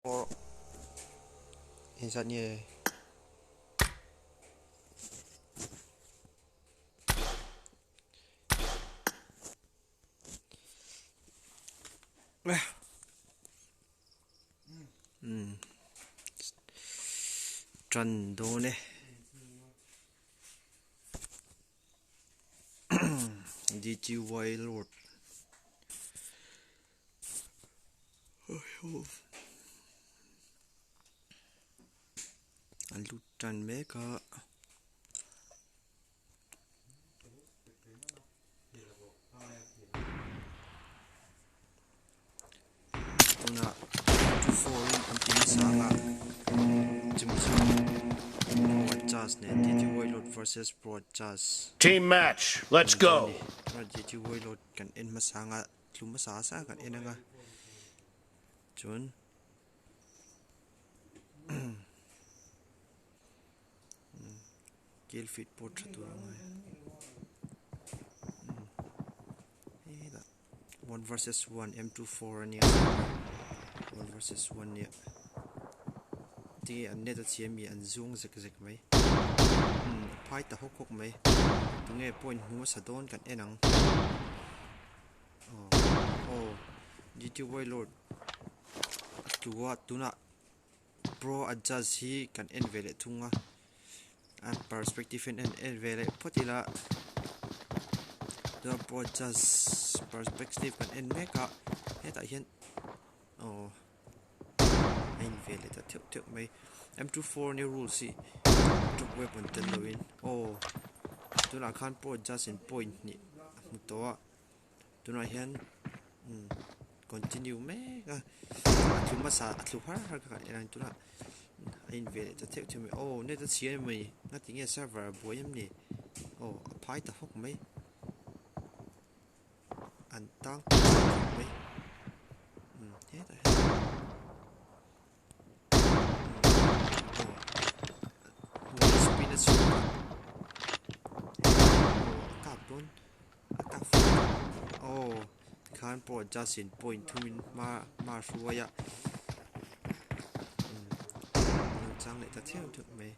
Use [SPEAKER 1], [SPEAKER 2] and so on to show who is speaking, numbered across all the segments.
[SPEAKER 1] Or is that nie? Trần đồ nè. DTY Lord. Anh lút trần mấy cả. Una foreign anti-missile broadcast net DTY Lord versus broadcast.
[SPEAKER 2] Team match. Let's go.
[SPEAKER 1] DTY Lord kan en masanga lumasa sa kan enanga. Chun kill fit portrait tu ngai. 1 versus 1 M24 ania 1 versus 1 nia ti an net at mi an zung zek mai phai ta hok mai tu nge point hu sa don kan enang GTY Lord tuwa tuna pro adjust hi kan en vele tunga and perspective en vele potila the pro adjust perspective kan en meka heta hian ein vele ta thuk mai M24 ni rule si drop weapon ten loin tuna khan pro adjust in point ni mutowa tuna hian continue meka atluma sa atluhar ka en tuna ein vele ta thuk mai ne ta chian mai ngatinge server boyam ni phai ta hok mai anh tăng mấy thế rồi spinach cặp luôn cặp can't put just in point to in ma suya trang lại ta theo được mấy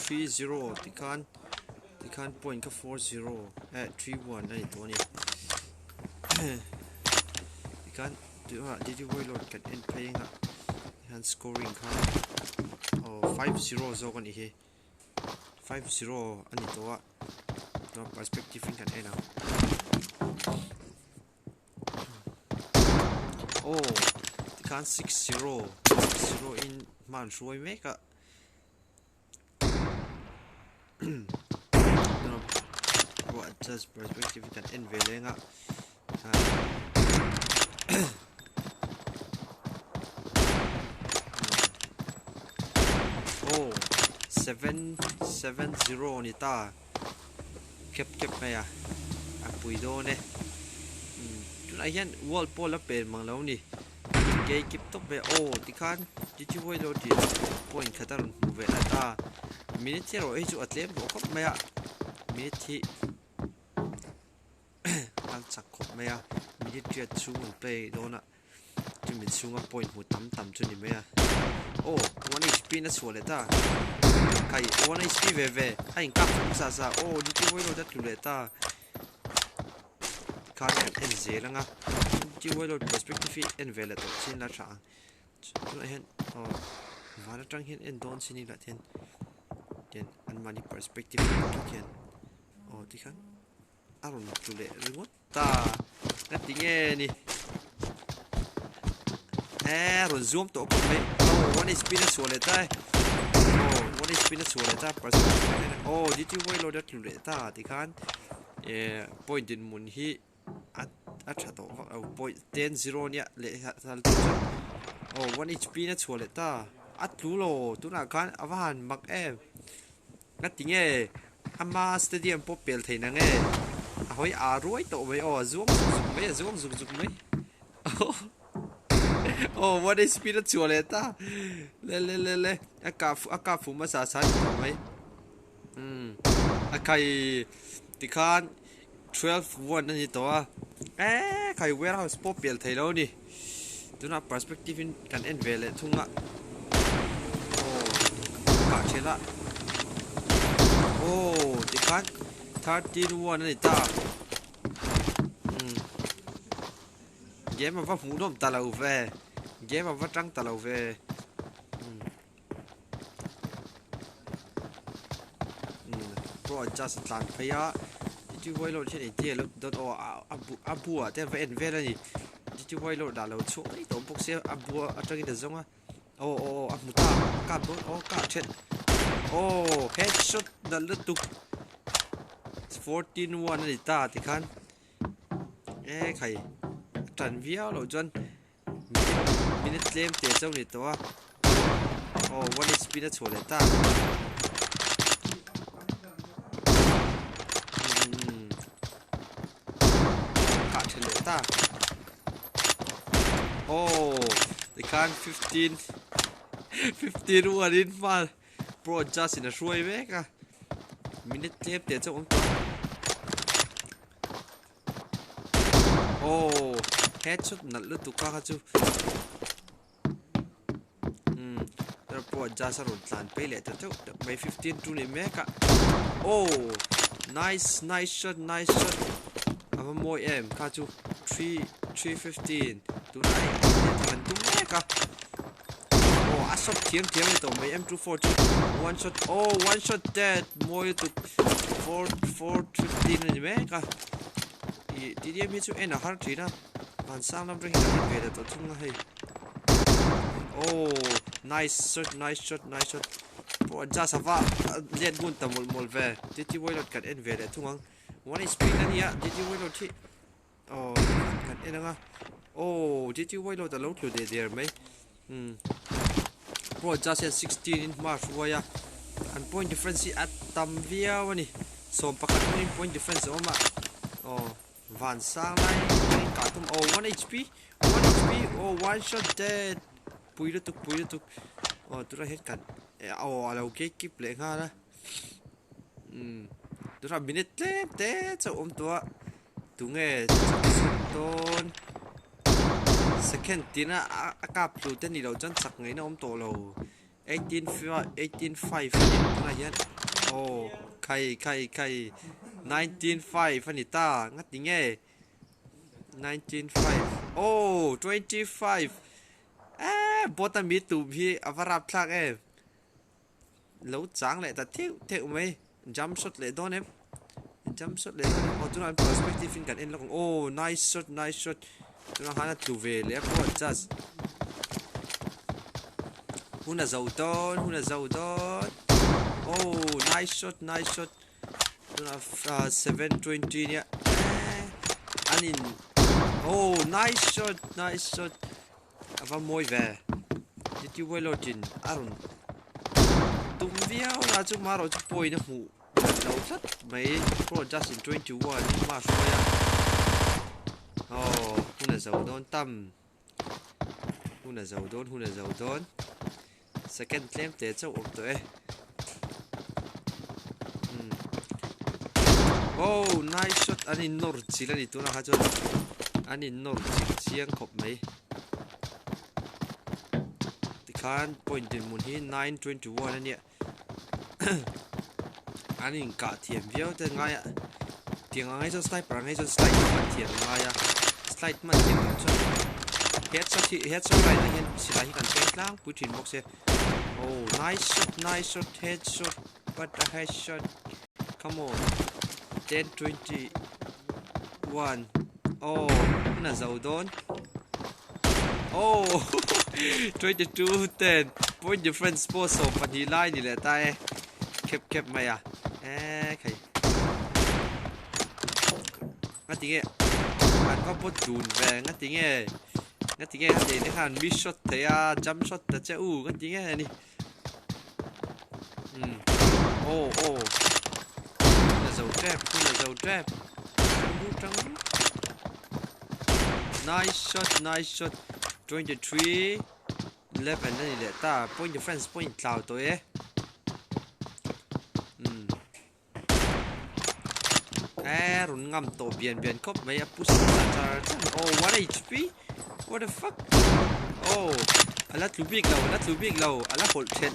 [SPEAKER 1] 3-0 thì can't point ka 4-0 3-1 nàyตัวนี้ thì can't do DTY Lord can end playing hand scoring ka 5-0 zo kan ihe 5-0 ani to perspective kan end thì can't 6-0 in man shuai make just perspective kan en vele nga 7-0 ni ta kep mai apui do ne tuna hian wall pole pen mang lo ni ke kip top be ti khan GTY Lord ti point khatar ve ata minute ro e chu atlem ro khop mai minute thi al chak khop mai minute ti chu un play dona ti min sunga point mu tam chu ni mai 1 HP na suale ta kai 1 HP ve ai kap sa GTY Lord dat leta kan en zelanga GTY Lord perspective en vele to sin la cha tuna hen vara tang hen en don sini la ten an mani perspective ken ti khan aron tule remote ta natinge ni ron zoom to ko me 1 HP na suale ta 1 HP na suale ta perspective GTY Lord dat leta ti khan point din mun hi at chato point 10-0 nia le sal 1 HP na suale ta at lulo tuna khan awan mak ngatinge ama stadium po pel theina nge ahoi aroi to mai zoom mai 1 HP na suale ta le aka fu ma sa mai akai ti khan 12-1 นั่นนี่ตัวใครเวลาสปอร์ตเปลี่ยนไทยแล้วนี่ดูนะ perspective กันเอ็นเวลเลยทุ่งอ่ะโอ้กาเชล่าโอ้ดิคัน13-1นั่นนี่ตาเกมมันว่าหูดมตาเราเวเกมมันว่าจังตาเราเวเพราะจะสถานพยาที่ไว้เราเช่นไอเดียแล้วโดนอาบัวแต่เอ็นเวลนี่ที่ไว้เราด่าเราช่วยตัวพวกเสียอาบัวอะไรกันเดี๋ยวจงอ่ะโอ้อามุตากาบโอ้กาเช็ดโอ้เฮดช็อตดันเลือดตุก14-1นั่นตาที่คันใครตันวิวเราจนมินิเล่มเตะเจ้านี่ตัวโอ้วันนี้สปีดชัวร์เลยตาขาดเฉลี่ยตาโอ้ที่คัน15วันนี้มาโปรจัสนะช่วยไหมกะมินิเล่มเตะเจ้าของตัวโอ้เฮดช็อตนั่นลุตุกะจูแล้วพอจะสรุปหลานไปเลยแต่เจ้าไม่15จูนี่แม่กะโอ้ nice shot เอามาโมยกะจู315ดูไหนแต่มันตุ้มแม่กะโอ้อัดช็อตเทียมเลยตัวไม่M24จู one shot โอ้ one shot dead โมยตุก415นี่แม่กะทีเดียวมีจูหาร์ทีนะมันสร้างลำเรื่องให้เวลาตัวทุ่งให้โอ้ nice shot เพราะจ้าสว่าเลียนกุนตะมอลเวที่ไว้รถกันเอ็นเวลทุ่งวันนี้สปีดนั่นเนี่ยที่ไว้รถที่โอ้กันเอ็นนะโอ้ที่ไว้รถแต่รถอยู่เดียวไหมเพราะจ้าเซน16มาช่วยอัน point difference อัดต่ำเวียวันนี้ส่งประกันนี่ point difference ออกมาโอ้วันสร้างไล่การทุ่มโอ้ 1 HP โอ้ one shot dead ปุยละตุกโอ้ตัวเราเห็นกันเอาเราเก็บกิบเลยค่ะนะตัวเราบินเต้จะตัวตุงต้น second ทีน่ะอากาศปลุกเต้นนี่เราจันสักไงนะตัวเรา18-5ตัวไหนยันโอ้ใคร19-5ฟันนิต้างัดยังไง19-5โอ้25บอตันมีตูพี่อวารับทักแล้วจังเลยแต่เที่ยวไหมจัมช็อตเลยโดนจัมช็อตเลยโอ้ตัวนั้น perspective กันเอ็นแล้วโอ้ nice shot ตัวนั้นหาหน้าตูเวเลยพอจัสหุ่นเจ้าดอนโอ้ nice shot ตัวนั้น720เนี่ยอันนี้โอ้ nice shot อาว่าโมยเวที่ไว้รอจินอารุณตุ้มเดียวน่าจะมาเราจะปล่อยนะหูเราชัดไม่เพราะจัสin 21นี่มาช่วยโอ้หุ่นเจ้าดอนตั้มหุ่นเจ้าดอน second claim เตะเจ้าออกตัวโอ้ nice shot อันนี้นอร์จิแล้วนี่ตัวนะฮะจ๊ะอันนี้นอร์จิเชียงขบไหมคัน point ดินมุนที่921นั่นเนี่ยอันนี้กะเทียมเดียวแต่ไงอ่ะเทียงไงจะสไลด์ปรังให้จะสไลด์มันเทียงไงอ่ะสไลด์มันเทียงจนเฮดช็อตไรนะเห็นสิได้กันเต็มล่างพูดถึงบอกเสียโอ้ nice shot head shot but a head shot come on 10-21โอ้น่าจะโดนโอ้ 22-10 point difference โปรสมปันทีไล่นี่แหละตายเก็บไหมอ่ะใครงั้นทีเงี้ยอันก็ปวดจูนแวงงั้นทีเงี้ยนี่ค่ะมิชช็อตเทียจัมช็อตแต่เจ้างั้นทีเงี้ยนี่โอ้น่าจะแทรปจัง nice shot 23-11นั่นนี่แหละตา point difference point คลาวตัว run ngam to bian khop mai a push char oh 1 HP what the fuck oh ala tu big low ala hold chen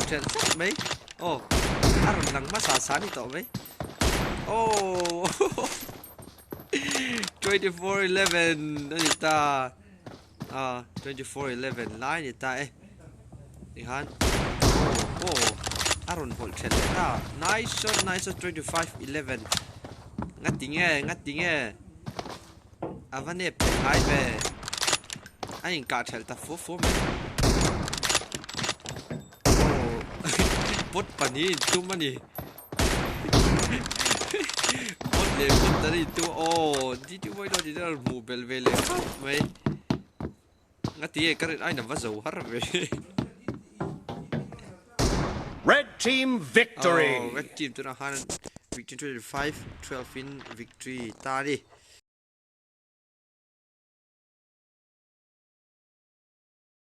[SPEAKER 1] chắc mấy oh run lang ma sa ni to mấy oh 24-11 đây ta 24-11 line ni ta đi han oh Aaron hold chen ta nice shot 25-11 ngắt tiếng nghe avane pe hai pe anh cả chen ta phố mày bot pani tu mani bot le bot tari tu oh di tu voi lo di dar mu bel vele mai ngati ka ai na vazo har ve
[SPEAKER 2] Red team victory.
[SPEAKER 1] oh red team tu na han victory 5 12 in victory ta đi